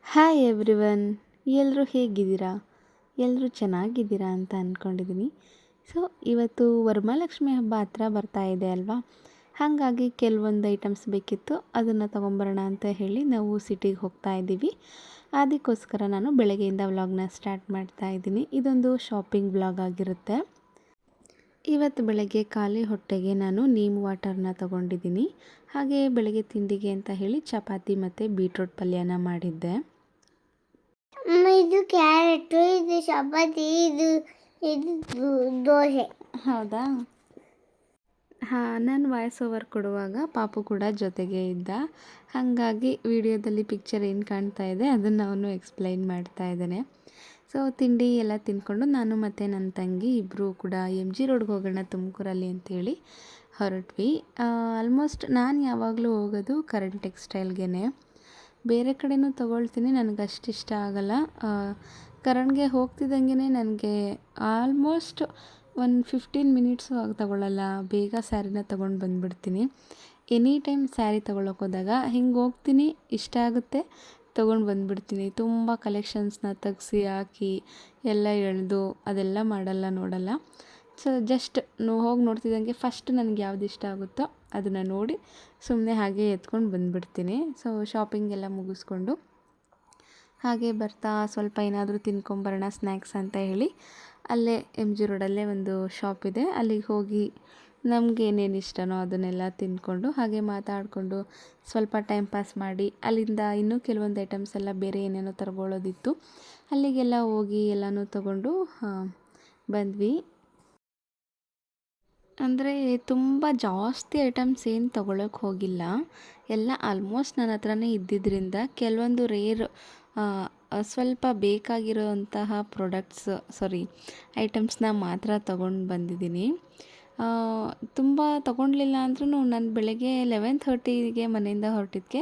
Hi everyone, ಎಲ್ಲರೂ ಹೇಗಿದ್ದೀರಾ? ಎಲ್ಲರೂ ಚೆನ್ನಾಗಿದ್ದೀರಾ ಅಂತ ಅಂದ್ಕೊಂಡಿದ್ದೀನಿ. ಸೊ ಇವತ್ತು ವರಮಹಾಲಕ್ಷ್ಮಿ ಹಬ್ಬ ಹತ್ರ ಬರ್ತಾ ಇದೆ ಅಲ್ವಾ, ಹಾಗಾಗಿ ಕೆಲವೊಂದು ಐಟಮ್ಸ್ ಬೇಕಿತ್ತು, ಅದನ್ನು ತೊಗೊಂಬರೋಣ ಅಂತ ಹೇಳಿ ನಾವು ಸಿಟಿಗೆ ಹೋಗ್ತಾ ಇದ್ದೀವಿ. ಅದಕ್ಕೋಸ್ಕರ ನಾನು ಬೆಳಗ್ಗೆಯಿಂದ ವ್ಲಾಗ್ನ ಸ್ಟಾರ್ಟ್ ಮಾಡ್ತಾ ಇದ್ದೀನಿ. ಇದೊಂದು ಶಾಪಿಂಗ್ ವ್ಲಾಗ್ ಆಗಿರುತ್ತೆ. ಇವತ್ತು ಬೆಳಗ್ಗೆ ಖಾಲಿ ಹೊಟ್ಟೆಗೆ ನಾನು ನೀಮ್ ವಾಟರ್ನ ತೊಗೊಂಡಿದ್ದೀನಿ. ಹಾಗೆ ಬೆಳಗ್ಗೆ ತಿಂಡಿಗೆ ಅಂತ ಹೇಳಿ ಚಪಾತಿ ಮತ್ತು ಬೀಟ್ರೂಟ್ ಪಲ್ಯನ ಮಾಡಿದ್ದೆ. ಇದು ಕ್ಯಾರೆಟು, ಇದು ಚಪಾತಿ, ಇದು ದೋಸೆ. ಹೌದಾ? ಹಾಂ, ನಾನು ವಾಯ್ಸ್ ಓವರ್ ಕೊಡುವಾಗ ಪಾಪು ಕೂಡ ಜೊತೆಗೆ ಇದ್ದ, ಹಾಗಾಗಿ ವಿಡಿಯೋದಲ್ಲಿ ಪಿಕ್ಚರ್ ಏನು ಕಾಣ್ತಾ ಇದೆ ಅದನ್ನು ಅವನು ಎಕ್ಸ್ಪ್ಲೈನ್ ಮಾಡ್ತಾ ಇದ್ದಾನೆ. ಸೊ ತಿಂಡಿ ಎಲ್ಲ ತಿಂದ್ಕೊಂಡು ನಾನು ಮತ್ತು ನನ್ನ ತಂಗಿ ಇಬ್ಬರು ಕೂಡ MG ರೋಡ್ಗೆ ಹೋಗೋಣ ತುಮಕೂರಲ್ಲಿ ಅಂತೇಳಿ ಹೊರಟ್ವಿ. ಆಲ್ಮೋಸ್ಟ್ ನಾನು ಯಾವಾಗಲೂ ಹೋಗೋದು ಕರಣ್ ಟೆಕ್ಸ್ಟೈಲ್ಗೆ. ಬೇರೆ ಕಡೆನೂ ತೊಗೊಳ್ತೀನಿ, ನನಗೆ ಅಷ್ಟು ಇಷ್ಟ ಆಗಲ್ಲ. ಕರಣ್ಗೆ ಹೋಗ್ತಿದ್ದಂಗೆ ನನಗೆ ಆಲ್ಮೋಸ್ಟ್ ಒಂದು 15 ಮಿನಿಟ್ಸು ತಗೊಳ್ಳಲ್ಲ, ಬೇಗ ಸ್ಯಾರಿನ ತೊಗೊಂಡು ಬಂದುಬಿಡ್ತೀನಿ. ಎನಿ ಟೈಮ್ ಸ್ಯಾರಿ ತೊಗೊಳಕ್ಕೆ ಹೋದಾಗ ಹಿಂಗೆ ಹೋಗ್ತೀನಿ, ಇಷ್ಟ ಆಗುತ್ತೆ, ತೊಗೊಂಡು ಬಂದುಬಿಡ್ತೀನಿ. ತುಂಬ ಕಲೆಕ್ಷನ್ಸ್ನ ತೆಗ್ಸಿ ಹಾಕಿ ಎಲ್ಲ ಎಳೆದು ಅದೆಲ್ಲ ನೋಡಲ್ಲ. ಸೊ ಜಸ್ಟ್ ಹೋಗಿ ನೋಡ್ತಿದ್ದಂಗೆ ಫಸ್ಟ್ ನನಗೆ ಯಾವ್ದು ಇಷ್ಟ ಆಗುತ್ತೋ ಅದನ್ನು ನೋಡಿ ಸುಮ್ಮನೆ ಹಾಗೆ ಎತ್ಕೊಂಡು ಬಂದುಬಿಡ್ತೀನಿ. ಸೊ ಶಾಪಿಂಗ್ ಎಲ್ಲ ಮುಗಿಸ್ಕೊಂಡು ಹಾಗೆ ಬರ್ತಾ ಸ್ವಲ್ಪ ಏನಾದರೂ ತಿನ್ಕೊಂಬರೋಣ ಸ್ನ್ಯಾಕ್ಸ್ ಅಂತ ಹೇಳಿ ಅಲ್ಲೇ MG ರೋಡಲ್ಲೇ ಒಂದು ಶಾಪ್ ಇದೆ, ಅಲ್ಲಿಗೆ ಹೋಗಿ ನಮ್ಗೆ ಏನೇನು ಇಷ್ಟನೋ ಅದನ್ನೆಲ್ಲ ತಿಂದ್ಕೊಂಡು ಹಾಗೆ ಮಾತಾಡಿಕೊಂಡು ಸ್ವಲ್ಪ ಟೈಮ್ ಪಾಸ್ ಮಾಡಿ ಅಲ್ಲಿಂದ ಇನ್ನೂ ಕೆಲವೊಂದು ಐಟಮ್ಸ್ ಎಲ್ಲ ಬೇರೆ ಏನೇನೋ ತಗೊಳ್ಳೋದಿತ್ತು, ಅಲ್ಲಿಗೆಲ್ಲ ಹೋಗಿ ಎಲ್ಲನೂ ತೊಗೊಂಡು ಬಂದ್ವಿ. ಅಂದರೆ ತುಂಬ ಜಾಸ್ತಿ ಐಟಮ್ಸ್ ಏನು ತೊಗೊಳಕ್ಕೆ ಹೋಗಿಲ್ಲ, ಎಲ್ಲ ಆಲ್ಮೋಸ್ಟ್ ನನ್ನ ಹತ್ರನೇ ಇದ್ದಿದ್ದರಿಂದ ಕೆಲವೊಂದು ರೇರ್ ಸ್ವಲ್ಪ ಬೇಕಾಗಿರೋಂತಹ ಐಟಮ್ಸ್ನ ಮಾತ್ರ ತೊಗೊಂಡು ಬಂದಿದ್ದೀನಿ. ತುಂಬ ತೊಗೊಂಡ್ಲಿಲ್ಲ ಅಂದ್ರೂ ನಾನು ಬೆಳಗ್ಗೆ 11:30ಗೆ ಮನೆಯಿಂದ ಹೊರಟಿದ್ದಕ್ಕೆ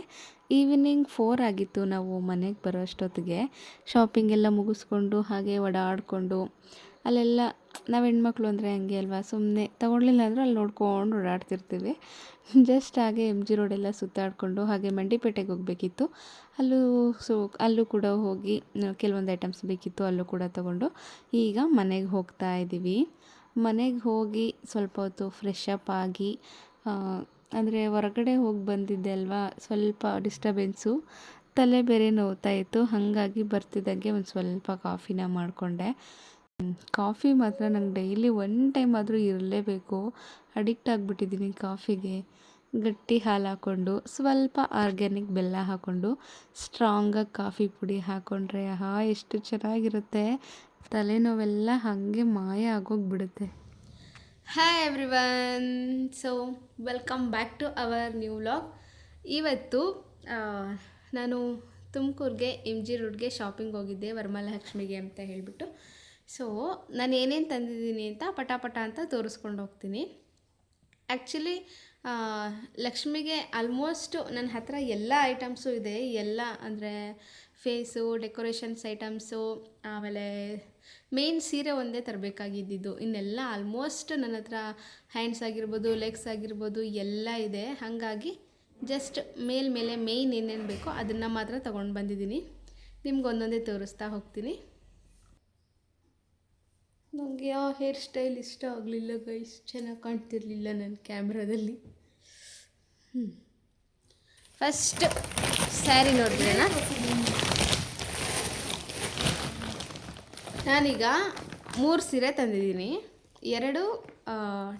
ಈವ್ನಿಂಗ್ 4 ಆಗಿತ್ತು ನಾವು ಮನೆಗೆ ಬರೋ ಅಷ್ಟೊತ್ತಿಗೆ. ಶಾಪಿಂಗ್ ಎಲ್ಲ ಮುಗಿಸ್ಕೊಂಡು ಹಾಗೆ ಓಡಾಡಿಕೊಂಡು ಅಲ್ಲೆಲ್ಲ ನಾವು ಹೆಣ್ಮಕ್ಳು ಅಂದರೆ ಹಂಗೆ ಅಲ್ವಾ, ಸುಮ್ಮನೆ ತೊಗೊಳ್ಲಿಲ್ಲ ಅಂದರೂ ಅಲ್ಲಿ ನೋಡ್ಕೊಂಡು ಓಡಾಡ್ತಿರ್ತೀವಿ. ಜಸ್ಟ್ ಹಾಗೆ MG ರೋಡೆಲ್ಲ ಸುತ್ತಾಡಿಕೊಂಡು ಹಾಗೆ ಮಂಡಿಪೇಟೆಗೆ ಹೋಗಬೇಕಿತ್ತು, ಅಲ್ಲೂ ಕೂಡ ಹೋಗಿ ಕೆಲವೊಂದು ಐಟಮ್ಸ್ ಬೇಕಿತ್ತು, ಅಲ್ಲೂ ಕೂಡ ತೊಗೊಂಡು ಈಗ ಮನೆಗೆ ಹೋಗ್ತಾ ಇದ್ದೀವಿ. ಮನೆಗೆ ಹೋಗಿ ಸ್ವಲ್ಪ ಹೊತ್ತು ಫ್ರೆಶ್ ಅಪ್ ಆಗಿ, ಅಂದರೆ ಹೊರಗಡೆ ಹೋಗಿ ಬಂದಿದ್ದೆ ಅಲ್ವಾ, ಸ್ವಲ್ಪ ಡಿಸ್ಟರ್ಬೆನ್ಸು, ತಲೆ ಬೇರೆ ನೋವ್ತಾ ಇತ್ತು, ಹಾಗಾಗಿ ಬರ್ತಿದ್ದಾಗೆ ಒಂದು ಸ್ವಲ್ಪ ಕಾಫಿನ ಮಾಡಿಕೊಂಡೆ. ಕಾಫಿ ಮಾತ್ರ ನಂಗೆ ಡೈಲಿ ಒನ್ ಟೈಮ್ ಆದರೂ ಇರಲೇಬೇಕು, ಅಡಿಕ್ಟ್ ಆಗಿಬಿಟ್ಟಿದ್ದೀನಿ ಕಾಫಿಗೆ. ಗಟ್ಟಿ ಹಾಲು ಹಾಕ್ಕೊಂಡು ಸ್ವಲ್ಪ ಆರ್ಗ್ಯಾನಿಕ್ ಬೆಲ್ಲ ಹಾಕ್ಕೊಂಡು ಸ್ಟ್ರಾಂಗಾಗಿ ಕಾಫಿ ಪುಡಿ ಹಾಕ್ಕೊಂಡ್ರೆ ಎಷ್ಟು ಚೆನ್ನಾಗಿರುತ್ತೆ, ತಲೆನೋವೆಲ್ಲ ಹಾಗೆ ಮಾಯ ಆಗೋಗ್ಬಿಡುತ್ತೆ. Hi everyone, so welcome back to our new vlog. ಇವತ್ತು ನಾನು ತುಮಕೂರಿಗೆ MG ರೋಡ್ಗೆ ಶಾಪಿಂಗ್ ಹೋಗಿದ್ದೆ ವರಮಹಾಲಕ್ಷ್ಮಿಗೆ ಅಂತ ಹೇಳಿಬಿಟ್ಟು. ಸೊ ನಾನು ಏನೇನು ತಂದಿದ್ದೀನಿ ಅಂತ ಪಟ ಅಂತ ತೋರಿಸ್ಕೊಂಡು ಹೋಗ್ತೀನಿ. ಆ್ಯಕ್ಚುಲಿ ಲಕ್ಷ್ಮಿಗೆ ಆಲ್ಮೋಸ್ಟು ನನ್ನ ಹತ್ರ ಎಲ್ಲ ಐಟಮ್ಸು ಇದೆ, ಎಲ್ಲ ಅಂದರೆ ಫೇಸು ಡೆಕೋರೇಷನ್ಸ್ ಐಟಮ್ಸು, ಆಮೇಲೆ ಮೇನ್ ಸೀರೆ ಒಂದೇ ತರಬೇಕಾಗಿದ್ದು, ಇನ್ನೆಲ್ಲ ಆಲ್ಮೋಸ್ಟ್ ನನ್ನ ಹತ್ರ ಹ್ಯಾಂಡ್ಸ್ ಆಗಿರ್ಬೋದು, ಲೆಗ್ಸ್ ಆಗಿರ್ಬೋದು ಎಲ್ಲ ಇದೆ. ಹಾಗಾಗಿ ಜಸ್ಟ್ ಮೇಲೆ ಮೇಯ್ನ್ ಏನೇನು ಬೇಕೋ ಅದನ್ನು ಮಾತ್ರ ತೊಗೊಂಡು ಬಂದಿದ್ದೀನಿ. ನಿಮ್ಗೆ ಒಂದೊಂದೇ ತೋರಿಸ್ತಾ ಹೋಗ್ತೀನಿ. ನನಗೆ ಆ ಹೇರ್ ಸ್ಟೈಲ್ ಇಷ್ಟ ಆಗಲಿಲ್ಲ ಗೈಸ್, ಚೆನ್ನಾಗಿ ಕಾಣ್ತಿರ್ಲಿಲ್ಲ ನನ್ನ ಕ್ಯಾಮ್ರಾದಲ್ಲಿ. ಫಸ್ಟ್ ಸ್ಯಾರಿ ನೋಡಿದ್ರೇನಾ, ನಾನೀಗ 3 ಸೀರೆ ತಂದಿದ್ದೀನಿ. 2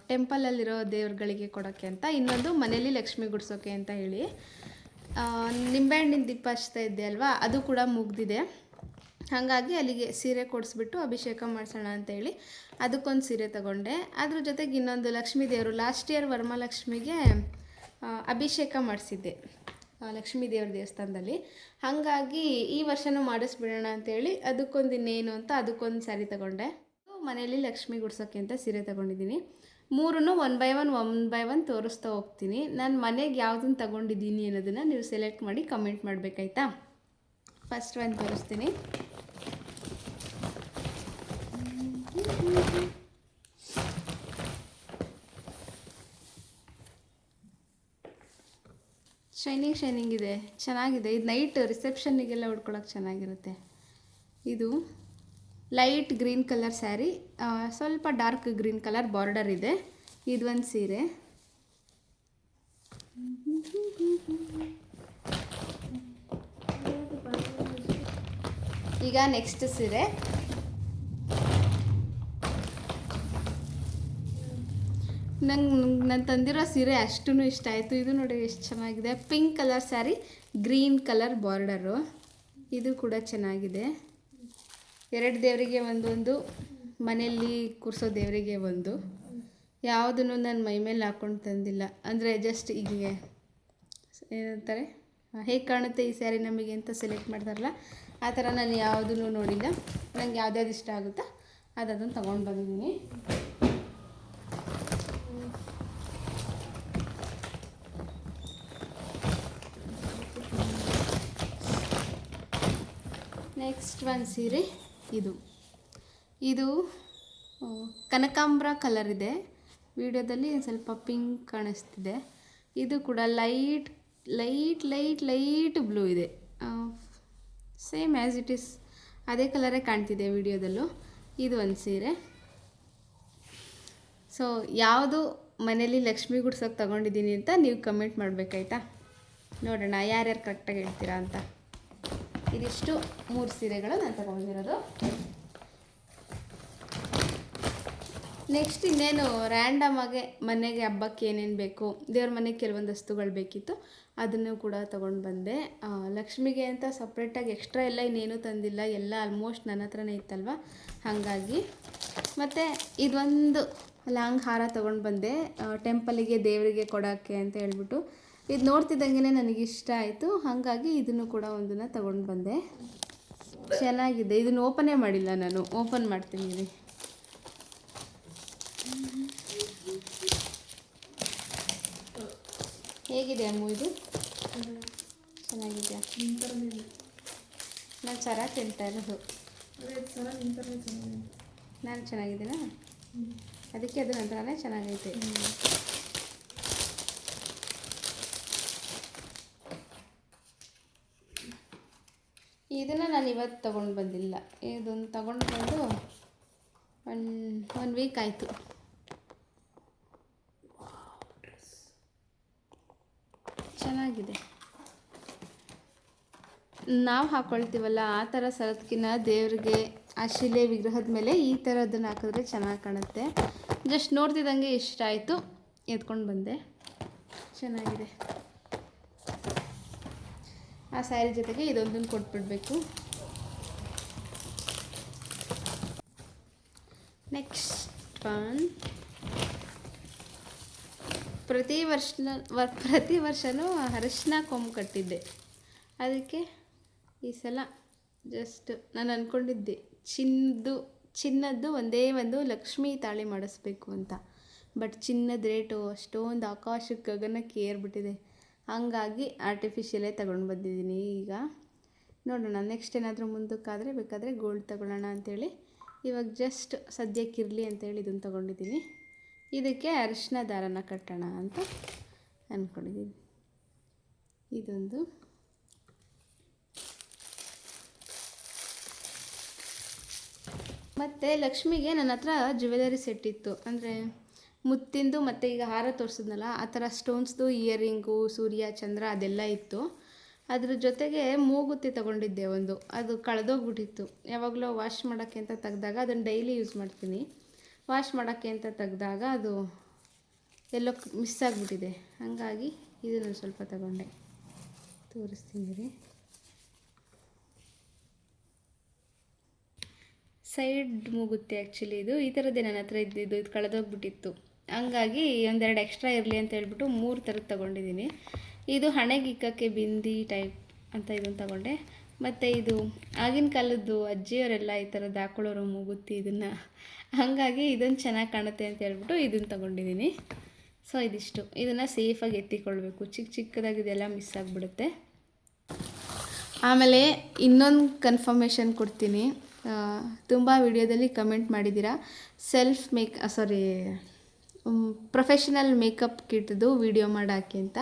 ಟೆಂಪಲಲ್ಲಿರೋ ದೇವ್ರುಗಳಿಗೆ ಕೊಡೋಕ್ಕೆ ಅಂತ, ಇನ್ನೊಂದು ಮನೇಲಿ ಲಕ್ಷ್ಮಿ ಗುಡಿಸೋಕೆ ಅಂತ ಹೇಳಿ. ನಿಂಬೆಹಣ್ಣಿನ ದೀಪ ಹಚ್ತಾ ಇದ್ದೆ ಅಲ್ವಾ, ಅದು ಕೂಡ ಮುಗ್ದಿದೆ, ಹಾಗಾಗಿ ಅಲ್ಲಿಗೆ ಸೀರೆ ಕೊಡಿಸ್ಬಿಟ್ಟು ಅಭಿಷೇಕ ಮಾಡಿಸೋಣ ಅಂತೇಳಿ ಅದಕ್ಕೊಂದು ಸೀರೆ ತಗೊಂಡೆ. ಅದ್ರ ಜೊತೆಗೆ ಇನ್ನೊಂದು ಲಕ್ಷ್ಮೀ ದೇವರು, ಲಾಸ್ಟ್ ಇಯರ್ ವರಮಹಾಲಕ್ಷ್ಮಿಗೆ ಅಭಿಷೇಕ ಮಾಡಿಸಿದ್ದೆ ಲಕ್ಷ್ಮೀ ದೇವ್ರ ದೇವಸ್ಥಾನದಲ್ಲಿ, ಹಾಗಾಗಿ ಈ ವರ್ಷನೂ ಮಾಡಿಸ್ಬಿಡೋಣ ಅಂತೇಳಿ ಅದಕ್ಕೊಂದು ಇನ್ನೇನು ಅಂತ ಅದಕ್ಕೊಂದು ಸ್ಯಾರಿ ತಗೊಂಡೆ. ಮನೆಯಲ್ಲಿ ಲಕ್ಷ್ಮಿ ಗುಡ್ಸೋಕ್ಕೆ ಅಂತ ಸೀರೆ ತಗೊಂಡಿದ್ದೀನಿ. 3 ಒನ್ ಬೈ ಒನ್ ತೋರಿಸ್ತಾ ಹೋಗ್ತೀನಿ. ನಾನು ಮನೆಗೆ ಯಾವುದನ್ನು ತಗೊಂಡಿದ್ದೀನಿ ಅನ್ನೋದನ್ನು ನೀವು ಸೆಲೆಕ್ಟ್ ಮಾಡಿ ಕಮೆಂಟ್ ಮಾಡಬೇಕಾಯ್ತಾ. ಫಸ್ಟ್ ಒಂದು ತೋರಿಸ್ತೀನಿ. ಶೈನಿಂಗ್ ಇದೆ, ಚೆನ್ನಾಗಿದೆ. ಇದು ನೈಟ್ ರಿಸೆಪ್ಷನ್ನಿಗೆಲ್ಲ ಉಟ್ಕೊಳ್ಳೋಕೆ ಚೆನ್ನಾಗಿರುತ್ತೆ. ಇದು ಲೈಟ್ ಗ್ರೀನ್ ಕಲರ್ ಸ್ಯಾರಿ, ಸ್ವಲ್ಪ ಡಾರ್ಕ್ ಗ್ರೀನ್ ಕಲರ್ ಬಾರ್ಡರ್ ಇದೆ. ಇದೊಂದು ಸೀರೆ. ಈಗ ನೆಕ್ಸ್ಟ್ ಸೀರೆ. ನಾನು ತಂದಿರೋ ಸೀರೆ ಅಷ್ಟೂ ಇಷ್ಟ ಆಯಿತು. ಇದು ನೋಡಿ ಎಷ್ಟು ಚೆನ್ನಾಗಿದೆ. Pink colour sari, green colour border. ಇದು ಕೂಡ ಚೆನ್ನಾಗಿದೆ. 2 ದೇವರಿಗೆ ಒಂದೊಂದು, ಮನೆಯಲ್ಲಿ ಕೂರಿಸೋ ದೇವರಿಗೆ ಒಂದು. ಯಾವುದನ್ನು ನಾನು ಮೈ ಮೇಲೆ ಹಾಕ್ಕೊಂಡು ತಂದಿಲ್ಲ. ಅಂದರೆ ಜಸ್ಟ್ ಹೀಗೆ ಏನಂತಾರೆ, ಹೇಗೆ ಕಾಣುತ್ತೆ ಈ ಸ್ಯಾರಿ ನಮಗೆ ಅಂತ ಸೆಲೆಕ್ಟ್ ಮಾಡ್ತಾರಲ್ಲ, ಆ ಥರ ನಾನು ಯಾವುದನ್ನು ನೋಡಿಲ್ಲ. ನನಗೆ ಯಾವ್ದ್ಯಾವ್ದು ಇಷ್ಟ ಆಗುತ್ತೋ ಅದನ್ನು ತೊಗೊಂಡು ಬಂದಿದ್ದೀನಿ. ನೆಕ್ಸ್ಟ್ ಒಂದು ಸೀರೆ. ಇದು ಕನಕಾಂಬ್ರ ಕಲರ್ ಇದೆ. ವಿಡಿಯೋದಲ್ಲಿ ಸ್ವಲ್ಪ ಪಿಂಕ್ ಕಾಣಿಸ್ತಿದೆ. ಇದು ಕೂಡ ಲೈಟ್ ಬ್ಲೂ ಇದೆ. ಸೇಮ್ ಆ್ಯಸ್ ಇಟ್ ಈಸ್ ಅದೇ ಕಲರೇ ಕಾಣ್ತಿದೆ ವಿಡಿಯೋದಲ್ಲೂ. ಇದು ಒಂದು ಸೀರೆ. ಸೊ ಯಾವುದು ಮನೇಲಿ ಲಕ್ಷ್ಮಿ ಗುಡ್ಸೋಕೆ ತೊಗೊಂಡಿದ್ದೀನಿ ಅಂತ ನೀವು ಕಮೆಂಟ್ ಮಾಡಬೇಕಾಯ್ತಾ. ನೋಡೋಣ ಯಾರ್ಯಾರು ಕರೆಕ್ಟಾಗಿ ಹೇಳ್ತೀರಾ ಅಂತ. ಇದಿಷ್ಟು 3 ಸೀರೆಗಳು ನಾನು ತೊಗೊಂಡಿರೋದು. ನೆಕ್ಸ್ಟ್ ಇನ್ನೇನು ರ್ಯಾಂಡಮ್ ಆಗಿ ಮನೆಗೆ ಹಬ್ಬಕ್ಕೆ ಏನೇನು ಬೇಕು, ದೇವ್ರ ಮನೆಗೆ ಕೆಲವೊಂದು ವಸ್ತುಗಳು ಬೇಕಿತ್ತು, ಅದನ್ನು ಕೂಡ ತೊಗೊಂಡು ಬಂದೆ. ಲಕ್ಷ್ಮಿಗೆ ಅಂತ ಸಪ್ರೇಟಾಗಿ ಎಕ್ಸ್ಟ್ರಾ ಎಲ್ಲ ಇನ್ನೇನು ತಂದಿಲ್ಲ, ಎಲ್ಲ ಆಲ್ಮೋಸ್ಟ್ ನನ್ನ ಹತ್ರನೇ ಇತ್ತಲ್ವ, ಹಾಗಾಗಿ. ಮತ್ತು ಇದೊಂದು ಲಾಂಗ್ ಹಾರ ತೊಗೊಂಡು ಬಂದೆ, ಟೆಂಪಲಿಗೆ ದೇವರಿಗೆ ಕೊಡೋಕ್ಕೆ ಅಂತ ಹೇಳ್ಬಿಟ್ಟು. ಇದು ನೋಡ್ತಿದ್ದಂಗೆ ನನಗಿಷ್ಟ ಆಯಿತು, ಹಾಗಾಗಿ ಇದನ್ನು ಕೂಡ ಒಂದನ್ನು ತೊಗೊಂಡು ಬಂದೆ. ಚೆನ್ನಾಗಿದೆ. ಇದನ್ನು ಓಪನೇ ಮಾಡಿಲ್ಲ ನಾನು, ಓಪನ್ ಮಾಡ್ತೀನಿ. ಹೇಗಿದೆ ಅಮ್ಮ ಇದು? ಚೆನ್ನಾಗಿದೆ. ನಾನು ಸರ ತಿಂತಾ ಇರೋದು. ನಾನು ಚೆನ್ನಾಗಿದ್ದೀನಾ? ಅದಕ್ಕೆ ಅದು ನಂತರನೇ ಚೆನ್ನಾಗೈತೆ. ಇದನ್ನು ನಾನು ಇವತ್ತು ತೊಗೊಂಡು ಬಂದಿಲ್ಲ. ಇದೊಂದು ತೊಗೊಂಡು ಬಂದು ಒನ್ ವೀಕ್ ಆಯಿತು. ಚೆನ್ನಾಗಿದೆ. ನಾವು ಹಾಕ್ಕೊಳ್ತೀವಲ್ಲ ಆ ಥರ ಸರದ್ಕಿನ್ನ ದೇವ್ರಿಗೆ ಆ ಶಿಲೆ ವಿಗ್ರಹದ ಮೇಲೆ ಈ ಥರದನ್ನು ಹಾಕಿದ್ರೆ ಚೆನ್ನಾಗಿ ಕಾಣುತ್ತೆ. ಜಸ್ಟ್ ನೋಡ್ತಿದ್ದಂಗೆ ಇಷ್ಟ ಆಯಿತು, ಎತ್ಕೊಂಡು ಬಂದೆ. ಚೆನ್ನಾಗಿದೆ. ಆ ಸ್ಯಾರಿ ಜೊತೆಗೆ ಇದೊಂದನ್ನು ಕೊಟ್ಬಿಡಬೇಕು. Next one. ಪ್ರತಿ ವರ್ಷವೂ ಅರಿಶಿನ ಕೊಂಬು ಕಟ್ಟಿದ್ದೆ. ಅದಕ್ಕೆ ಈ ಸಲ ಜಸ್ಟ್ ನಾನು ಅಂದ್ಕೊಂಡಿದ್ದೆ ಚಿನ್ನದ್ದು ಒಂದೇ ಒಂದು ಲಕ್ಷ್ಮೀ ತಾಳಿ ಮಾಡಿಸ್ಬೇಕು ಅಂತ. ಬಟ್ ಚಿನ್ನದ ರೇಟು ಅಷ್ಟೊಂದು ಆಕಾಶಕ್ಕೆ ಗಗನಕ್ಕೆ ಏರ್ಬಿಟ್ಟಿದೆ. ಹಂಗಾಗಿ ಆರ್ಟಿಫಿಷಿಯಲೇ ತಗೊಂಡು ಬಂದಿದ್ದೀನಿ. ಈಗ ನೋಡೋಣ, ನೆಕ್ಸ್ಟ್ ಏನಾದರೂ ಮುಂದಕ್ಕಾದರೆ ಬೇಕಾದರೆ ಗೋಲ್ಡ್ ತಗೊಳ್ಳೋಣ ಅಂಥೇಳಿ ಇವಾಗ ಜಸ್ಟ್ ಸದ್ಯಕ್ಕಿರಲಿ ಅಂತೇಳಿ ಇದನ್ನು ತೊಗೊಂಡಿದ್ದೀನಿ. ಇದಕ್ಕೆ ಅರಿಶಿನ ದಾರನ ಕಟ್ಟೋಣ ಅಂತ ಅಂದ್ಕೊಂಡಿದ್ದೀನಿ. ಇದೊಂದು. ಮತ್ತು ಲಕ್ಷ್ಮಿಗೆ ನನ್ನ ಹತ್ರ ಜ್ಯುವೆಲರಿ ಸೆಟ್ ಇತ್ತು. ಅಂದರೆ ಮುತ್ತಿಂದು ಮತ್ತು ಈಗ ಹಾರ ತೋರಿಸಿದ್ನಲ್ಲ ಆ ಥರ ಸ್ಟೋನ್ಸ್ದು ಇಯರಿಂಗು, ಸೂರ್ಯ, ಚಂದ್ರ ಅದೆಲ್ಲ ಇತ್ತು. ಅದ್ರ ಜೊತೆಗೆ ಮೂಗುತಿ ತೊಗೊಂಡಿದ್ದೆ ಒಂದು. ಅದು ಕಳೆದೋಗ್ಬಿಟ್ಟಿತ್ತು. ಯಾವಾಗಲೂ ವಾಶ್ ಮಾಡೋಕ್ಕೆ ಅಂತ ತೆಗ್ದಾಗ ಅದನ್ನು ಡೈಲಿ ಯೂಸ್ ಮಾಡ್ತೀನಿ. ವಾಶ್ ಮಾಡೋಕ್ಕೆ ಅಂತ ತೆಗ್ದಾಗ ಅದು ಎಲ್ಲೋ ಮಿಸ್ ಆಗಿಬಿಟ್ಟಿದೆ. ಹಾಗಾಗಿ ಇದನ್ನು ಸ್ವಲ್ಪ ತಗೊಂಡೆ, ತೋರಿಸ್ತೀನಿ ರೀ. ಸೈಡ್ ಮೂಗುತ್ತೆ ಆ್ಯಕ್ಚುಲಿ. ಇದು ಈ ಥರದ್ದೇ ನನ್ನ ಹತ್ರ ಇದ್ದಿದ್ದು. ಇದು ಕಳೆದೋಗ್ಬಿಟ್ಟಿತ್ತು. ಹಂಗಾಗಿ ಒಂದೆರಡು ಎಕ್ಸ್ಟ್ರಾ ಇರಲಿ ಅಂತ ಹೇಳ್ಬಿಟ್ಟು 3 ಥರದ್ದು ತೊಗೊಂಡಿದ್ದೀನಿ. ಇದು ಹಣೆಗೆ ಇಕ್ಕಕ್ಕೆ ಬಿಂದಿ ಟೈಪ್ ಅಂತ ಇದನ್ನು ತೊಗೊಂಡೆ. ಮತ್ತು ಇದು ಆಗಿನ ಕಾಲದ್ದು ಅಜ್ಜಿಯವರೆಲ್ಲ ಈ ಥರದ್ದು ಹಾಕೊಳ್ಳೋರು ಮೂಗುತ್ತಿ ಇದನ್ನು. ಹಾಗಾಗಿ ಇದೊಂದು ಚೆನ್ನಾಗಿ ಕಾಣುತ್ತೆ ಅಂತ ಹೇಳ್ಬಿಟ್ಟು ಇದನ್ನು ತೊಗೊಂಡಿದ್ದೀನಿ. ಸೊ ಇದಿಷ್ಟು. ಇದನ್ನು ಸೇಫಾಗಿ ಎತ್ತಿಕೊಳ್ಬೇಕು. ಚಿಕ್ಕದಾಗಿದೆಲ್ಲ ಮಿಸ್ ಆಗಿಬಿಡುತ್ತೆ. ಆಮೇಲೆ ಇನ್ನೊಂದು ಕನ್ಫರ್ಮೇಷನ್ ಕೊಡ್ತೀನಿ. ತುಂಬ ವಿಡಿಯೋದಲ್ಲಿ ಕಮೆಂಟ್ ಮಾಡಿದ್ದೀರಾ ಪ್ರೊಫೆಷನಲ್ ಮೇಕಪ್ ಕಿಟ್ದು ವಿಡಿಯೋ ಮಾಡಾಕಿ ಅಂತ.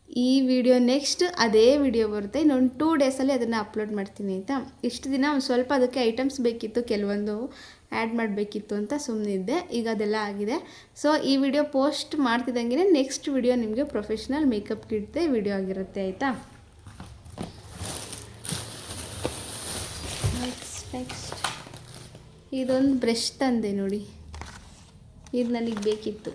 ಈ ವಿಡಿಯೋ ನೆಕ್ಸ್ಟ್ ಅದೇ ವಿಡಿಯೋ ಬರುತ್ತೆ. ಇನ್ನೊಂದು 2 ಡೇಸಲ್ಲಿ ಅದನ್ನು ಅಪ್ಲೋಡ್ ಮಾಡ್ತೀನಿ ಆಯಿತಾ. ಇಷ್ಟು ದಿನ ಒಂದು ಸ್ವಲ್ಪ ಅದಕ್ಕೆ ಐಟಮ್ಸ್ ಬೇಕಿತ್ತು, ಕೆಲವೊಂದು ಆ್ಯಡ್ ಮಾಡಬೇಕಿತ್ತು ಅಂತ ಸುಮ್ಮನಿದ್ದೆ. ಈಗ ಅದೆಲ್ಲ ಆಗಿದೆ. ಸೊ ಈ ವಿಡಿಯೋ ಪೋಸ್ಟ್ ಮಾಡ್ತಿದ್ದಂಗೆ ನೆಕ್ಸ್ಟ್ ವಿಡಿಯೋ ನಿಮಗೆ ಪ್ರೊಫೆಷ್ನಲ್ ಮೇಕಪ್ ಕಿಟ್ದೇ ವಿಡಿಯೋ ಆಗಿರುತ್ತೆ ಆಯಿತಾ. ನೆಕ್ಸ್ಟ್ ಇದೊಂದು ಬ್ರಷ್ ತಂದೆ ನೋಡಿ, ಇದು ನನಗೆ ಬೇಕಿತ್ತು.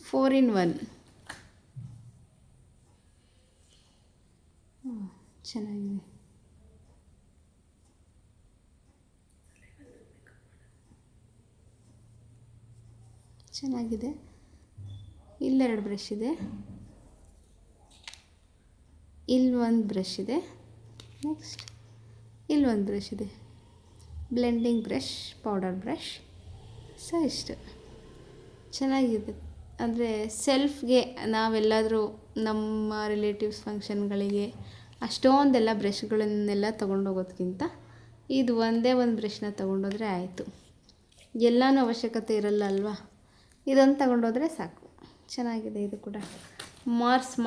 ಫೋರ್ ಇನ್ ಒನ್ ಚೆನ್ನಾಗಿದೆ. ಚೆನ್ನಾಗಿದೆ. ಇಲ್ಲೆರಡು ಬ್ರಷ್ ಇದೆ, ಇಲ್ಲೊಂದು ಬ್ರಷ್ ಇದೆ, ನೆಕ್ಸ್ಟ್ ಇಲ್ಲೊಂದು ಬ್ರಷ್ ಇದೆ. Blending brush, powder brush. So ಇಷ್ಟು ಚೆನ್ನಾಗಿದೆ. ಅಂದರೆ ಸೆಲ್ಫ್ಗೆ ನಾವೆಲ್ಲಾದರೂ ನಮ್ಮ ರಿಲೇಟಿವ್ಸ್ ಫಂಕ್ಷನ್ಗಳಿಗೆ ಅಷ್ಟೊಂದೆಲ್ಲ ಬ್ರಷ್ಗಳನ್ನೆಲ್ಲ ತೊಗೊಂಡೋಗೋದಕ್ಕಿಂತ ಇದು ಒಂದೇ ಒಂದು ಬ್ರಷ್ನ ತೊಗೊಂಡೋದ್ರೆ ಆಯಿತು. ಎಲ್ಲನೂ ಅವಶ್ಯಕತೆ ಇರಲ್ಲ ಅಲ್ವಾ, ಇದೊಂದು ತಗೊಂಡೋದ್ರೆ ಸಾಕು. ಚೆನ್ನಾಗಿದೆ ಇದು ಕೂಡ.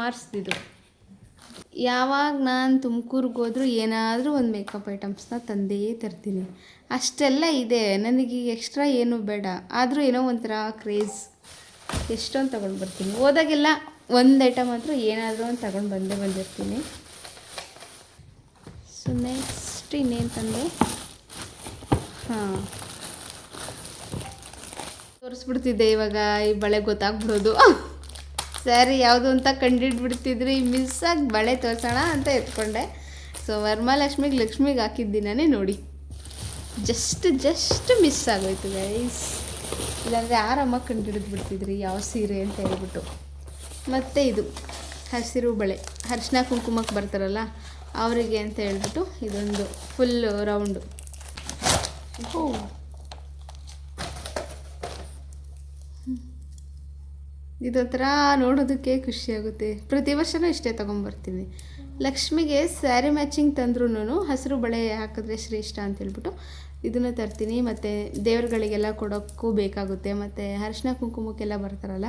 ಮಾರ್ಸ್ ಇದು. ಯಾವಾಗ ನಾನು ತುಮಕೂರಿಗೆ ಹೋದ್ರೂ ಏನಾದರೂ ಒಂದು ಮೇಕಪ್ ಐಟಮ್ಸ್ನ ತಂದೇ ತರ್ತೀನಿ. ಅಷ್ಟೆಲ್ಲ ಇದೆ ನನಗೆ, ಎಕ್ಸ್ಟ್ರಾ ಏನೂ ಬೇಡ. ಆದರೂ ಏನೋ ಒಂಥರ ಕ್ರೇಜ್, ಎಷ್ಟೊಂದು ತೊಗೊಂಡು ಬರ್ತೀನಿ. ಹೋದಾಗೆಲ್ಲ ಒಂದು ಐಟಮ್ ಆದರೂ ಏನಾದರೂ ಒಂದು ತಗೊಂಡು ಬಂದಿರ್ತೀನಿ. ಸೊ ನೆಕ್ಸ್ಟ್ ಇನ್ನೇನು ತಂದೆ, ತೋರಿಸ್ಬಿಡ್ತಿದ್ದೆ ಇವಾಗ ಈ ಬಳೆ ಗೊತ್ತಾಗ್ಬಿಡೋದು. ಸ್ಯಾರಿ ಯಾವುದು ಅಂತ ಕಂಡಿಡ್ಬಿಡ್ತಿದ್ರಿ, ಮಿಸ್ಸಾಗಿ ಬಳೆ ತೋರಿಸೋಣ ಅಂತ ಎತ್ಕೊಂಡೆ. ಸೊ ವರಮಹಾಲಕ್ಷ್ಮಿಗೆ ಲಕ್ಷ್ಮಿಗೆ ಹಾಕಿದ್ದಿನೇ ನೋಡಿ, ಜಸ್ಟ್ ಮಿಸ್ ಆಗೋಯ್ತು ಗೈಸ್. ಇಲ್ಲಾಂದರೆ ಆರಾಮಾಗಿ ಕಂಡುಹಿಡಿದ್ಬಿಡ್ತಿದ್ರಿ ಯಾವ ಸೀರೆ ಅಂತ ಹೇಳ್ಬಿಟ್ಟು. ಮತ್ತು ಇದು ಹಸಿರು ಬಳೆ, ಅರಿಶಿನ ಕುಂಕುಮಕ್ಕೆ ಬರ್ತಾರಲ್ಲ ಅವರಿಗೆ ಅಂತ ಹೇಳ್ಬಿಟ್ಟು ಇದೊಂದು ಫುಲ್ ರೌಂಡು. ಇದೊಂಥರ ನೋಡೋದಕ್ಕೆ ಖುಷಿಯಾಗುತ್ತೆ. ಪ್ರತಿ ವರ್ಷವೂ ಇಷ್ಟೇ ತೊಗೊಂಬರ್ತೀನಿ. ಲಕ್ಷ್ಮಿಗೆ ಸ್ಯಾರಿ ಮ್ಯಾಚಿಂಗ್ ತಂದ್ರೂ ಹಸಿರು ಬಳೆ ಹಾಕಿದ್ರೆ ಶ್ರೇಷ್ಠ ಅಂತ ಹೇಳ್ಬಿಟ್ಟು ಇದನ್ನು ತರ್ತೀನಿ. ಮತ್ತು ದೇವ್ರುಗಳಿಗೆಲ್ಲ ಕೊಡೋಕ್ಕೂ ಬೇಕಾಗುತ್ತೆ. ಮತ್ತು ಅರಿಶಿನ ಕುಂಕುಮಕ್ಕೆಲ್ಲ ಬರ್ತಾರಲ್ಲ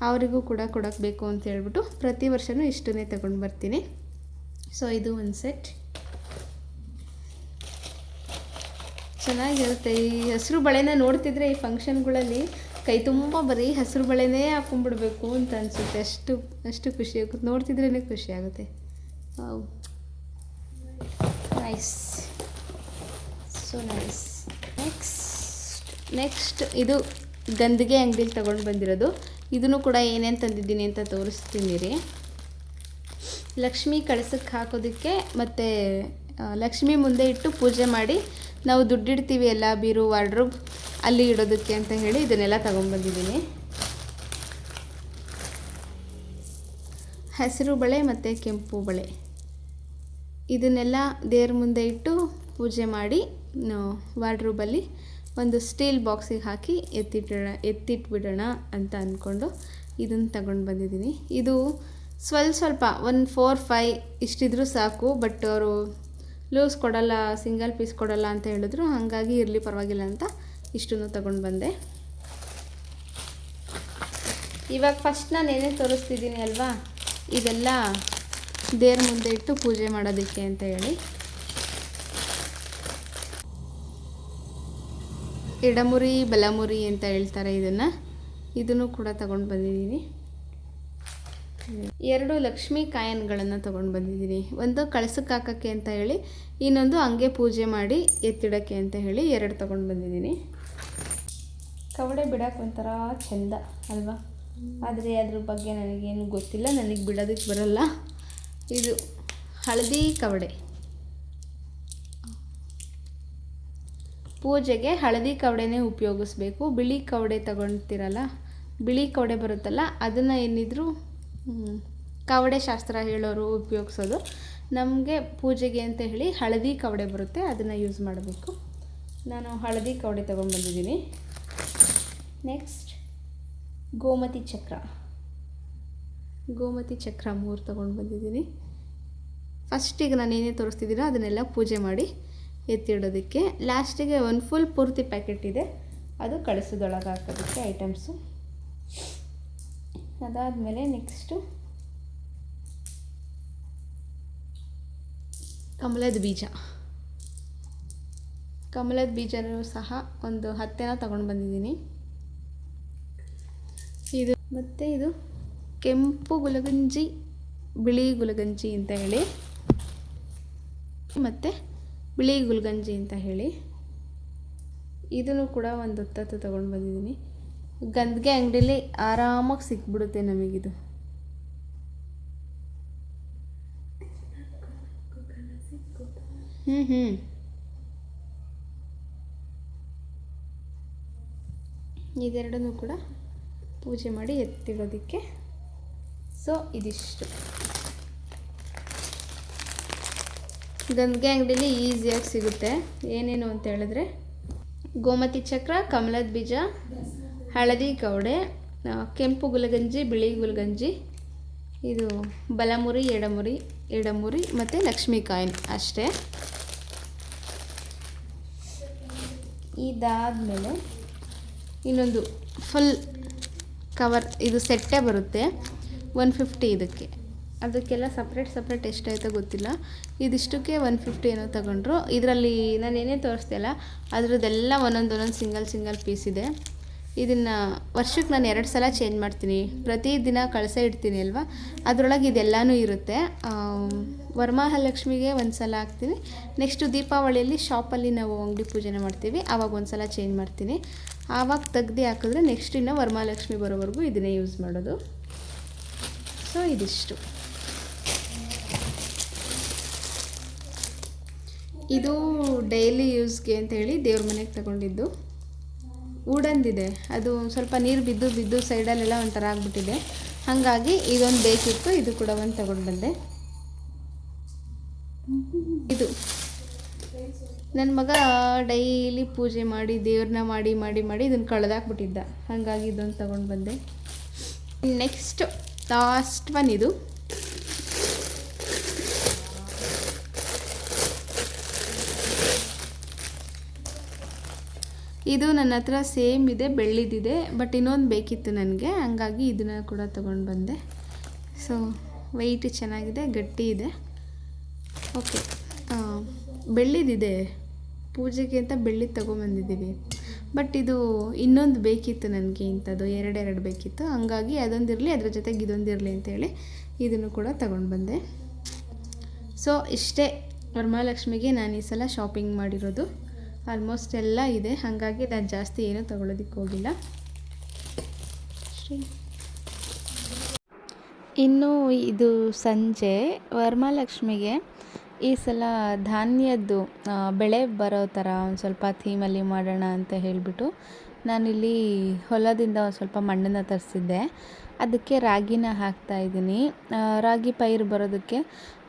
ಅವರಿಗೂ ಕೂಡ ಕೊಡೋಕ್ಕೆ ಬೇಕು ಅಂತ ಹೇಳ್ಬಿಟ್ಟು ಪ್ರತಿ ವರ್ಷವೂ ಇಷ್ಟನ್ನೇ ತಗೊಂಡು ಬರ್ತೀನಿ. ಸೊ ಇದು ಒಂದು ಸೆಟ್ ಚೆನ್ನಾಗಿರುತ್ತೆ. ಈ ಹಸಿರು ಬಳೆನ ನೋಡ್ತಿದ್ರೆ ಈ ಫಂಕ್ಷನ್ಗಳಲ್ಲಿ ಕೈ ತುಂಬ ಬರೀ ಹಸಿರು ಬಳೆನೇ ಹಾಕೊಂಡ್ಬಿಡ್ಬೇಕು ಅಂತ ಅನಿಸುತ್ತೆ. ಅಷ್ಟು ಖುಷಿ ಆಗುತ್ತೆ, ನೋಡ್ತಿದ್ರೇ ಖುಷಿ ಆಗುತ್ತೆ. Nice, so nice. ನೆಕ್ಸ್ಟ್ ಇದು ಗಂದಿಗೆ ಅಂಗಡಿಲಿ ತೊಗೊಂಡು ಬಂದಿರೋದು. ಇದನ್ನು ಕೂಡ ಏನೇನು ತಂದಿದ್ದೀನಿ ಅಂತ ತೋರಿಸ್ತೀನಿ ರೀ. ಲಕ್ಷ್ಮಿ ಕಳಸಕ್ಕೆ ಹಾಕೋದಕ್ಕೆ ಮತ್ತು ಲಕ್ಷ್ಮಿ ಮುಂದೆ ಇಟ್ಟು ಪೂಜೆ ಮಾಡಿ ನಾವು ದುಡ್ಡಿಡ್ತೀವಿ ಎಲ್ಲ ಬೀರು ವಾರ್ಡ್ರೋಬ್ ಅಲ್ಲಿ ಇಡೋದಕ್ಕೆ ಅಂತ ಹೇಳಿ ಇದನ್ನೆಲ್ಲ ತೊಗೊಂಡ್ಬಂದಿದ್ದೀನಿ. ಹಸಿರು ಬಳೆ ಮತ್ತು ಕೆಂಪು ಬಳೆ ಇದನ್ನೆಲ್ಲ ದೇವ್ರ ಮುಂದೆ ಇಟ್ಟು ಪೂಜೆ ಮಾಡಿ ವಾರ್ಡ್ರೋಬಲ್ಲಿ ಒಂದು ಸ್ಟೀಲ್ ಬಾಕ್ಸಿಗೆ ಹಾಕಿ ಎತ್ತಿಟ್ಬಿಡೋಣ ಅಂತ ಅಂದ್ಕೊಂಡು ಇದನ್ನು ತಗೊಂಡು ಬಂದಿದ್ದೀನಿ. ಇದು ಸ್ವಲ್ಪ ಒಂದು 4-5 ಇಷ್ಟಿದ್ರೂ ಸಾಕು. ಬಟ್ ಅವರು ಲೂಸ್ ಕೊಡಲ್ಲ, ಸಿಂಗಲ್ ಪೀಸ್ ಕೊಡಲ್ಲ ಅಂತ ಹೇಳಿದ್ರು. ಹಾಗಾಗಿ ಇರಲಿ ಪರವಾಗಿಲ್ಲ ಅಂತ ಇಷ್ಟನ್ನು ತಗೊಂಡು ಬಂದೆ. ಇವಾಗ ಫಸ್ಟ್ ನಾನು ಏನೇನು ತೋರಿಸ್ತಿದ್ದೀನಿ ಅಲ್ವಾ, ಇದೆಲ್ಲ ದೇವ್ರ ಮುಂದೆ ಇಟ್ಟು ಪೂಜೆ ಮಾಡೋದಕ್ಕೆ ಅಂತ ಹೇಳಿ ಎಡಮುರಿ ಬಲಮುರಿ ಅಂತ ಹೇಳ್ತಾರೆ ಇದನ್ನು ಕೂಡ ತಗೊಂಡು ಬಂದಿದ್ದೀನಿ. 2 ಲಕ್ಷ್ಮೀ ಕಾಯಿನ್ಗಳನ್ನು ತೊಗೊಂಡು ಬಂದಿದ್ದೀನಿ. ಒಂದು ಕಳಸಕ್ಕೆ ಹಾಕೋಕ್ಕೆ ಅಂತ ಹೇಳಿ, ಇನ್ನೊಂದು ಹಂಗೆ ಪೂಜೆ ಮಾಡಿ ಎತ್ತಿಡೋಕ್ಕೆ ಅಂತ ಹೇಳಿ 2 ತೊಗೊಂಡು ಬಂದಿದ್ದೀನಿ. ಕವಡೆ ಬಿಡೋಕೆ ಒಂಥರ ಚೆಂದ ಅಲ್ವಾ, ಆದರೆ ಅದ್ರ ಬಗ್ಗೆ ನನಗೇನು ಗೊತ್ತಿಲ್ಲ, ನನಗೆ ಬಿಡೋದಕ್ಕೆ ಬರಲ್ಲ. ಇದು ಹಳದಿ ಕವಡೆ, ಪೂಜೆಗೆ ಹಳದಿ ಕವಡೆನೇ ಉಪಯೋಗಿಸ್ಬೇಕು. ಬಿಳಿ ಕವಡೆ ತಗೊಳ್ತೀರಲ್ಲ, ಬಿಳಿ ಕವಡೆ ಬರುತ್ತಲ್ಲ, ಅದನ್ನು ಏನಿದ್ರು ಕವಡೆ ಶಾಸ್ತ್ರ ಹೇಳೋರು ಉಪಯೋಗಿಸೋದು. ನಮಗೆ ಪೂಜೆಗೆ ಅಂತ ಹೇಳಿ ಹಳದಿ ಕವಡೆ ಬರುತ್ತೆ, ಅದನ್ನು ಯೂಸ್ ಮಾಡಬೇಕು. ನಾನು ಹಳದಿ ಕವಡೆ ತೊಗೊಂಡ್ಬಂದಿದ್ದೀನಿ. ನೆಕ್ಸ್ಟ್ ಗೋಮತಿ ಚಕ್ರ 3 ತೊಗೊಂಡು ಬಂದಿದ್ದೀನಿ. ಫಸ್ಟಿಗೆ ನಾನು ಏನೇ ತೋರಿಸ್ತಿದ್ದೀನೋ ಅದನ್ನೆಲ್ಲ ಪೂಜೆ ಮಾಡಿ ಎತ್ತಿಡೋದಕ್ಕೆ. ಲಾಸ್ಟಿಗೆ ಒಂದು ಫುಲ್ ಪೂರ್ತಿ ಪ್ಯಾಕೆಟ್ ಇದೆ, ಅದು ಕಳಿಸೋದೊಳಗೆ ಹಾಕೋದಕ್ಕೆ ಐಟಮ್ಸು. ಅದಾದಮೇಲೆ ನೆಕ್ಸ್ಟು ಕಮಲದ ಬೀಜನೂ ಸಹ ಒಂದು 10 ತಗೊಂಡು ಬಂದಿದ್ದೀನಿ. ಇದು ಮತ್ತು ಇದು ಕೆಂಪು ಗುಲಗಂಜಿ, ಬಿಳಿ ಗುಲಗಂಜಿ ಅಂತ ಹೇಳಿ, ಮತ್ತು ಬಿಳಿ ಗುಲಗಂಜಿ ಅಂತ ಹೇಳಿ ಇದನ್ನು ಕೂಡ ಒಂದು 10 ತಗೊಂಡು ಬಂದಿದ್ದೀನಿ. ಗಂಧಿಗೆ ಅಂಗಡಿಲಿ ಆರಾಮಾಗಿ ಸಿಕ್ಬಿಡುತ್ತೆ ನಮಗಿದು. ಇದೆರಡನ್ನೂ ಕೂಡ ಪೂಜೆ ಮಾಡಿ ಎತ್ತಿಡೋದಕ್ಕೆ. ಸೊ ಇದಿಷ್ಟು ಗಂಧಿಗೆ ಅಂಗಡಿಲಿ ಈಸಿಯಾಗಿ ಸಿಗುತ್ತೆ. ಏನೇನು ಅಂತ ಹೇಳಿದ್ರೆ ಗೋಮತಿ ಚಕ್ರ, ಕಮಲದ ಬೀಜ, ಹಳದಿ ಕವಡೆ, ಕೆಂಪು ಗುಲಗಂಜಿ, ಬಿಳಿ ಗುಲಗಂಜಿ, ಇದು ಬಲಮುರಿ, ಎಡಮುರಿ ಮತ್ತು ಲಕ್ಷ್ಮೀ ಕಾಯಿನ್ ಅಷ್ಟೇ. ಇದಾದಮೇಲೆ ಇನ್ನೊಂದು ಫುಲ್ ಕವರ್, ಇದು ಸೆಟ್ಟೇ ಬರುತ್ತೆ 150 ಇದಕ್ಕೆ. ಅದಕ್ಕೆಲ್ಲ ಸಪ್ರೇಟ್ ಎಷ್ಟಾಯಿತೋ ಗೊತ್ತಿಲ್ಲ. ಇದಿಷ್ಟಕ್ಕೆ 150 ಏನೋ ತಗೊಂಡ್ರು. ಇದರಲ್ಲಿ ನಾನು ಏನೇ ತೋರಿಸ್ದೆಯಲ್ಲ ಅದರದ್ದೆಲ್ಲ ಒಂದೊಂದು ಸಿಂಗಲ್ ಪೀಸ್ ಇದೆ. ಇದನ್ನು ವರ್ಷಕ್ಕೆ ನಾನು 2 ಸಲ ಚೇಂಜ್ ಮಾಡ್ತೀನಿ. ಪ್ರತಿದಿನ ಕಳಸ ಇಡ್ತೀನಿ ಅಲ್ವಾ, ಅದರೊಳಗೆ ಇದೆಲ್ಲನೂ ಇರುತ್ತೆ. ವರಮಹಾಲಕ್ಷ್ಮಿಗೆ ಒಂದು ಸಲ ಹಾಕ್ತೀನಿ. ನೆಕ್ಸ್ಟು ದೀಪಾವಳಿಯಲ್ಲಿ ಶಾಪಲ್ಲಿ ನಾವು ಅಂಗಡಿ ಪೂಜೆನ ಮಾಡ್ತೀವಿ, ಆವಾಗ ಒಂದು ಸಲ ಚೇಂಜ್ ಮಾಡ್ತೀನಿ. ಆವಾಗ ತೆಗ್ದು ಹಾಕಿದ್ರೆ ನೆಕ್ಸ್ಟ್ ಇನ್ನು ವರಮಹಾಲಕ್ಷ್ಮಿ ಬರೋವರೆಗೂ ಇದನ್ನೇ ಯೂಸ್ ಮಾಡೋದು. ಸೊ ಇದಿಷ್ಟು. ಇದು ಡೈಲಿ ಯೂಸ್ಗೆ ಅಂತ ಹೇಳಿ ದೇವ್ರ ಮನೆಗೆ ತಗೊಂಡಿದ್ದು. ಊಡಂದಿದೆ, ಅದು ಸ್ವಲ್ಪ ನೀರು ಬಿದ್ದು ಸೈಡಲ್ಲೆಲ್ಲ ಒಂಥರ ಆಗಿಬಿಟ್ಟಿದೆ. ಹಾಗಾಗಿ ಇದೊಂದು ಬೇಕಿತ್ತು, ಇದು ಕೂಡ ಒಂದು ತಗೊಂಡು ಬಂದೆ. ಇದು ನನ್ನ ಮಗ ಡೈಲಿ ಪೂಜೆ ಮಾಡಿ ದೇವ್ರನ್ನ ಮಾಡಿ ಇದನ್ನು ಕಳೆದಾಕ್ಬಿಟ್ಟಿದ್ದ. ಹಾಗಾಗಿ ಇದೊಂದು ತಗೊಂಡು ಬಂದೆ. ನೆಕ್ಸ್ಟ್ ಲಾಸ್ಟ್ ಒನ್ ಇದು. ಇದು ನನ್ನ ಹತ್ರ ಸೇಮ್ ಇದೆ, ಬೆಳ್ಳಿದಿದೆ, ಬಟ್ ಇನ್ನೊಂದು ಬೇಕಿತ್ತು ನನಗೆ, ಹಂಗಾಗಿ ಇದನ್ನು ಕೂಡ ತೊಗೊಂಡು ಬಂದೆ. ಸೊ ವೆಯ್ಟ್ ಚೆನ್ನಾಗಿದೆ, ಗಟ್ಟಿ ಇದೆ. ಓಕೆ, ಬೆಳ್ಳಿದಿದೆ, ಪೂಜೆಗೆ ಅಂತ ಬೆಳ್ಳಿದು ತೊಗೊಂಬಂದಿದ್ದೀವಿ. ಬಟ್ ಇದು ಇನ್ನೊಂದು ಬೇಕಿತ್ತು ನನಗೆ, ಇಂಥದ್ದು ಎರಡು ಬೇಕಿತ್ತು. ಹಂಗಾಗಿ ಅದೊಂದಿರಲಿ, ಅದ್ರ ಜೊತೆಗೆ ಇದೊಂದಿರಲಿ ಅಂತೇಳಿ ಇದನ್ನು ಕೂಡ ತಗೊಂಡು ಬಂದೆ. ಸೊ ಇಷ್ಟೇ ವರಮಹಾಲಕ್ಷ್ಮಿಗೆ ನಾನು ಈ ಸಲ ಶಾಪಿಂಗ್ ಮಾಡಿರೋದು. ಆಲ್ಮೋಸ್ಟ್ ಎಲ್ಲ ಇದೆ, ಹಾಗಾಗಿ ನಾನು ಜಾಸ್ತಿ ಏನೂ ತೊಗೊಳೋದಕ್ಕೆ ಹೋಗಿಲ್ಲ. ಇನ್ನು ಇದು ಸಂಜೆ ವರಮಹಾಲಕ್ಷ್ಮಿಗೆ ಈ ಸಲ ಧಾನ್ಯದ್ದು ಬೆಳೆ ಬರೋ ಥರ ಒಂದು ಸ್ವಲ್ಪ ಥೀಮಲ್ಲಿ ಮಾಡೋಣ ಅಂತ ಹೇಳಿಬಿಟ್ಟು ನಾನಿಲ್ಲಿ ಹೊಲದಿಂದ ಒಂದು ಸ್ವಲ್ಪ ಮಣ್ಣನ್ನು ತರಿಸಿದ್ದೆ. ಅದಕ್ಕೆ ರಾಗಿನ ಹಾಕ್ತಾಯಿದ್ದೀನಿ. ರಾಗಿ ಪೈರು ಬರೋದಕ್ಕೆ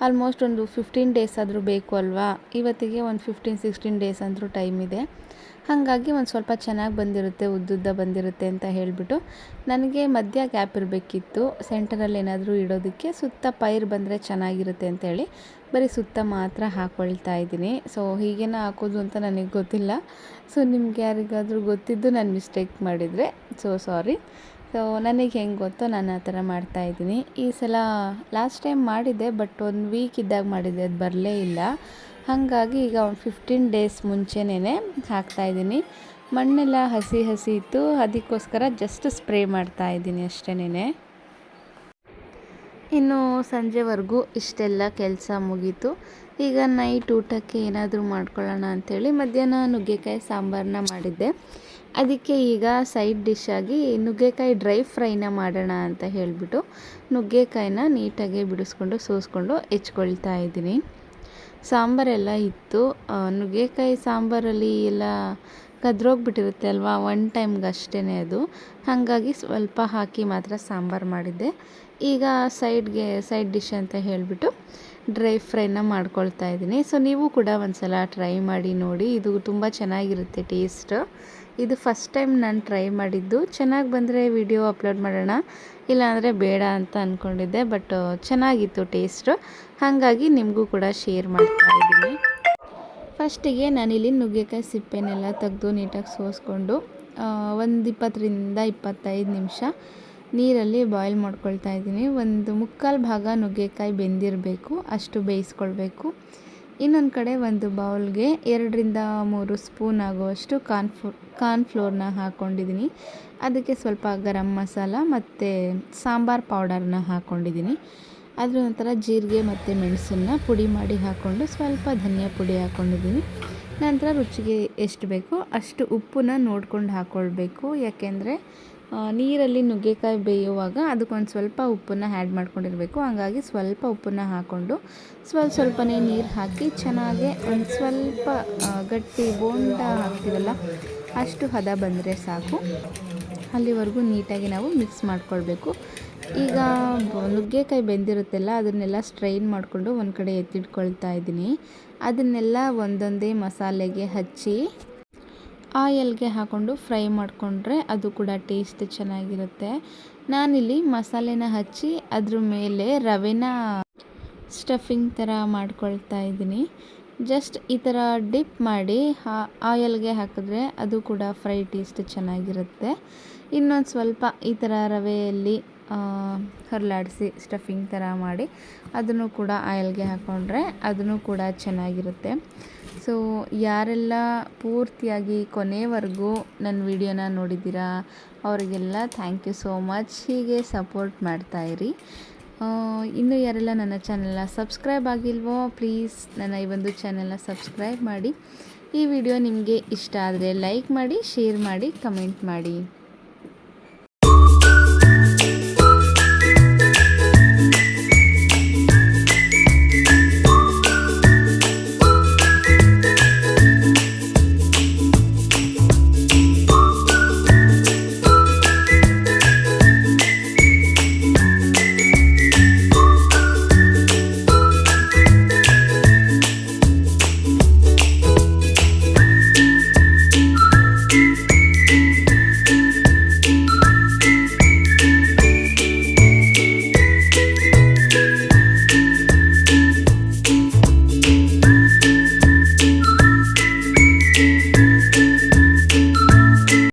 ಆಲ್ಮೋಸ್ಟ್ ಒಂದು 15 ಡೇಸ್ ಆದರೂ ಬೇಕು ಅಲ್ವಾ. ಇವತ್ತಿಗೆ ಒಂದು 15-16 ಡೇಸ್ ಅಂದರೂ ಟೈಮ್ ಇದೆ. ಹಾಗಾಗಿ ಒಂದು ಸ್ವಲ್ಪ ಚೆನ್ನಾಗಿ ಬಂದಿರುತ್ತೆ, ಉದ್ದುದ್ದ ಬಂದಿರುತ್ತೆ ಅಂತ ಹೇಳಿಬಿಟ್ಟು ನನಗೆ ಮಧ್ಯ ಗ್ಯಾಪ್ ಇರಬೇಕಿತ್ತು, ಸೆಂಟರಲ್ಲಿ ಏನಾದರೂ ಇಡೋದಕ್ಕೆ. ಸುತ್ತ ಪೈರು ಬಂದರೆ ಚೆನ್ನಾಗಿರುತ್ತೆ ಅಂತೇಳಿ ಬರೀ ಸುತ್ತ ಮಾತ್ರ ಹಾಕ್ಕೊಳ್ತಾ ಇದ್ದೀನಿ. ಸೊ ಹೀಗೇನ ಹಾಕೋದು ಅಂತ ನನಗೆ ಗೊತ್ತಿಲ್ಲ. ಸೊ ನಿಮ್ಗೆ ಯಾರಿಗಾದರೂ ಗೊತ್ತಿದ್ದು ನಾನು ಮಿಸ್ಟೇಕ್ ಮಾಡಿದರೆ ಸೊ ಸಾರಿ. ಸೊ ನನಗೆ ಹೆಂಗೆ ಗೊತ್ತೋ ನಾನು ಆ ಥರ ಮಾಡ್ತಾಯಿದ್ದೀನಿ. ಈ ಸಲ ಲಾಸ್ಟ್ ಟೈಮ್ ಮಾಡಿದ್ದೆ, ಬಟ್ 1 ವೀಕ್ ಇದ್ದಾಗ ಮಾಡಿದ್ದೆ, ಅದು ಬರಲೇ ಇಲ್ಲ. ಹಾಗಾಗಿ ಈಗ ಒಂದು 15 ಡೇಸ್ ಮುಂಚೆನೇ ಹಾಕ್ತಾಯಿದ್ದೀನಿ. ಮಣ್ಣೆಲ್ಲ ಹಸಿ ಇತ್ತು, ಅದಕ್ಕೋಸ್ಕರ ಜಸ್ಟ್ ಸ್ಪ್ರೇ ಮಾಡ್ತಾಯಿದ್ದೀನಿ ಅಷ್ಟೇನೆ. ಇನ್ನು ಸಂಜೆವರೆಗೂ ಇಷ್ಟೆಲ್ಲ ಕೆಲಸ ಮುಗೀತು. ಈಗ ನೈಟ್ ಊಟಕ್ಕೆ ಏನಾದರೂ ಮಾಡ್ಕೊಳ್ಳೋಣ ಅಂಥೇಳಿ ಮಧ್ಯಾಹ್ನ ನುಗ್ಗೆಕಾಯಿ ಸಾಂಬಾರನ್ನ ಮಾಡಿದ್ದೆ. ಅದಕ್ಕೆ ಈಗ ಸೈಡ್ ಡಿಶ್ ಆಗಿ ನುಗ್ಗೆಕಾಯಿ ಡ್ರೈ ಫ್ರೈನ ಮಾಡೋಣ ಅಂತ ಹೇಳಿಬಿಟ್ಟು ನುಗ್ಗೆಕಾಯಿನ ನೀಟಾಗಿ ಬಿಡಿಸ್ಕೊಂಡು ಸೋಸ್ಕೊಂಡು ಹೆಚ್ಕೊಳ್ತಾ ಇದ್ದೀನಿ. ಸಾಂಬಾರೆಲ್ಲ ಇತ್ತು. ನುಗ್ಗೆಕಾಯಿ ಸಾಂಬಾರಲ್ಲಿ ಎಲ್ಲ ಕದ್ರೋಗ್ಬಿಟ್ಟಿರುತ್ತೆ ಅಲ್ವಾ, 1 ಟೈಮ್ಗೆ ಅಷ್ಟೇ ಅದು. ಹಾಗಾಗಿ ಸ್ವಲ್ಪ ಹಾಕಿ ಮಾತ್ರ ಸಾಂಬಾರು ಮಾಡಿದ್ದೆ. ಈಗ ಸೈಡ್ ಡಿಶ್ ಅಂತ ಹೇಳಿಬಿಟ್ಟು ಡ್ರೈ ಫ್ರೈನ ಮಾಡ್ಕೊಳ್ತಾ ಇದ್ದೀನಿ. ಸೊ ನೀವು ಕೂಡ ಒಂದು ಸಲ ಟ್ರೈ ಮಾಡಿ ನೋಡಿ, ಇದು ತುಂಬ ಚೆನ್ನಾಗಿರುತ್ತೆ ಟೇಸ್ಟ್. ಇದು ಫಸ್ಟ್ ಟೈಮ್ ನಾನು ಟ್ರೈ ಮಾಡಿದ್ದು. ಚೆನ್ನಾಗಿ ಬಂದರೆ ವಿಡಿಯೋ ಅಪ್ಲೋಡ್ ಮಾಡೋಣ, ಇಲ್ಲಾಂದರೆ ಬೇಡ ಅಂತ ಅಂದ್ಕೊಂಡಿದ್ದೆ. ಬಟ್ ಚೆನ್ನಾಗಿತ್ತು ಟೇಸ್ಟು, ಹಾಗಾಗಿ ನಿಮಗೂ ಕೂಡ ಶೇರ್ ಮಾಡ್ತಾ ಇದ್ದೀನಿ. ಫಸ್ಟಿಗೆ ನಾನಿಲ್ಲಿ ನುಗ್ಗೆಕಾಯಿ ಸಿಪ್ಪೆನೆಲ್ಲ ತೆಗೆದು ನೀಟಾಗಿ ಸೋಸ್ಕೊಂಡು ಒಂದು 20ರಿಂದ 25 ನಿಮಿಷ ನೀರಲ್ಲಿ ಬಾಯ್ಲ್ ಮಾಡ್ಕೊಳ್ತಾ ಇದ್ದೀನಿ. ಒಂದು ಮುಕ್ಕಾಲು ಭಾಗ ನುಗ್ಗೆಕಾಯಿ ಬೆಂದಿರಬೇಕು, ಅಷ್ಟು ಬೇಯಿಸ್ಕೊಳ್ಬೇಕು. ಇನ್ನೊಂದು ಕಡೆ ಒಂದು ಬೌಲ್ಗೆ 2ರಿಂದ 3 ಸ್ಪೂನ್ ಆಗುವಷ್ಟು ಕಾರ್ನ್ಫ್ಲೋರ್ನ ಹಾಕ್ಕೊಂಡಿದ್ದೀನಿ. ಅದಕ್ಕೆ ಸ್ವಲ್ಪ ಗರಂ ಮಸಾಲ ಮತ್ತು ಸಾಂಬಾರು ಪೌಡರ್ನ ಹಾಕ್ಕೊಂಡಿದ್ದೀನಿ. ಅದ್ರ ನಂತರ ಜೀರಿಗೆ ಮತ್ತು ಮೆಣಸನ್ನು ಪುಡಿ ಮಾಡಿ ಹಾಕ್ಕೊಂಡು ಸ್ವಲ್ಪ ಧನಿಯಾ ಪುಡಿ ಹಾಕ್ಕೊಂಡಿದ್ದೀನಿ. ನಂತರ ರುಚಿಗೆ ಎಷ್ಟು ಬೇಕೋ ಅಷ್ಟು ಉಪ್ಪನ್ನ ನೋಡ್ಕೊಂಡು ಹಾಕ್ಕೊಳ್ಬೇಕು. ಯಾಕೆಂದರೆ ನೀರಲ್ಲಿ ನುಗ್ಗೆಕಾಯಿ ಬೇಯುವಾಗ ಅದಕ್ಕೊಂದು ಸ್ವಲ್ಪ ಉಪ್ಪನ್ನು ಆ್ಯಡ್ ಮಾಡ್ಕೊಂಡಿರಬೇಕು. ಹಾಗಾಗಿ ಸ್ವಲ್ಪ ಉಪ್ಪನ್ನು ಹಾಕ್ಕೊಂಡು ಸ್ವಲ್ಪನೇ ನೀರು ಹಾಕಿ ಚೆನ್ನಾಗಿ ಒಂದು ಸ್ವಲ್ಪ ಗಟ್ಟಿ ಬೋಂಡ ಹಾಕ್ತೀವಲ್ಲ ಅಷ್ಟು ಹದ ಬಂದರೆ ಸಾಕು. ಅಲ್ಲಿವರೆಗೂ ನೀಟಾಗಿ ನಾವು ಮಿಕ್ಸ್ ಮಾಡ್ಕೊಳ್ಬೇಕು. ಈಗ ನುಗ್ಗೆಕಾಯಿ ಬೆಂದಿರುತ್ತಲ್ಲ ಅದನ್ನೆಲ್ಲ ಸ್ಟ್ರೈನ್ ಮಾಡಿಕೊಂಡು ಒಂದು ಕಡೆ ಎತ್ತಿಟ್ಕೊಳ್ತಾ ಇದ್ದೀನಿ. ಅದನ್ನೆಲ್ಲ ಒಂದೊಂದೇ ಮಸಾಲೆಗೆ ಹಚ್ಚಿ ಆಯಲ್ಗೆ ಹಾಕ್ಕೊಂಡು ಫ್ರೈ ಮಾಡಿಕೊಂಡ್ರೆ ಅದು ಕೂಡ ಟೇಸ್ಟ್ ಚೆನ್ನಾಗಿರುತ್ತೆ. ನಾನಿಲ್ಲಿ ಮಸಾಲೆನ ಹಚ್ಚಿ ಅದ್ರ ಮೇಲೆ ರವೆನ ಸ್ಟಫಿಂಗ್ ಥರ ಮಾಡ್ಕೊಳ್ತಾ ಇದ್ದೀನಿ. ಜಸ್ಟ್ ಈ ಥರ ಡಿಪ್ ಮಾಡಿ ಆಯಲ್ಗೆ ಹಾಕಿದ್ರೆ ಅದು ಕೂಡ ಫ್ರೈ ಟೇಸ್ಟ್ ಚೆನ್ನಾಗಿರುತ್ತೆ. ಇನ್ನೊಂದು ಸ್ವಲ್ಪ ಈ ಥರ ರವೆಯಲ್ಲಿ ಹರಳಾಡಿಸಿ ಸ್ಟಫಿಂಗ್ ಥರ ಮಾಡಿ ಅದನ್ನು ಕೂಡ ಆಯಲ್ಗೆ ಹಾಕ್ಕೊಂಡ್ರೆ ಅದನ್ನು ಕೂಡ ಚೆನ್ನಾಗಿರುತ್ತೆ. ಸೊ ಯಾರೆಲ್ಲ ಪೂರ್ತಿಯಾಗಿ ಕೊನೆವರೆಗೂ ನನ್ನ ವಿಡಿಯೋನ ನೋಡಿದ್ದೀರಾ ಅವರಿಗೆಲ್ಲ ಥ್ಯಾಂಕ್ ಯು ಸೋ ಮಚ್. ಹೀಗೆ ಸಪೋರ್ಟ್ ಮಾಡ್ತಾಯಿರಿ. ಇನ್ನೂ ಯಾರೆಲ್ಲ ನನ್ನ ಚಾನೆಲ್ನ ಸಬ್ಸ್ಕ್ರೈಬ್ ಆಗಿಲ್ವೋ ಪ್ಲೀಸ್ ನನ್ನ ಈ ಒಂದು ಚಾನೆಲ್ನ ಸಬ್ಸ್ಕ್ರೈಬ್ ಮಾಡಿ. ಈ ವಿಡಿಯೋ ನಿಮಗೆ ಇಷ್ಟ ಆದರೆ ಲೈಕ್ ಮಾಡಿ, ಶೇರ್ ಮಾಡಿ, ಕಮೆಂಟ್ ಮಾಡಿ.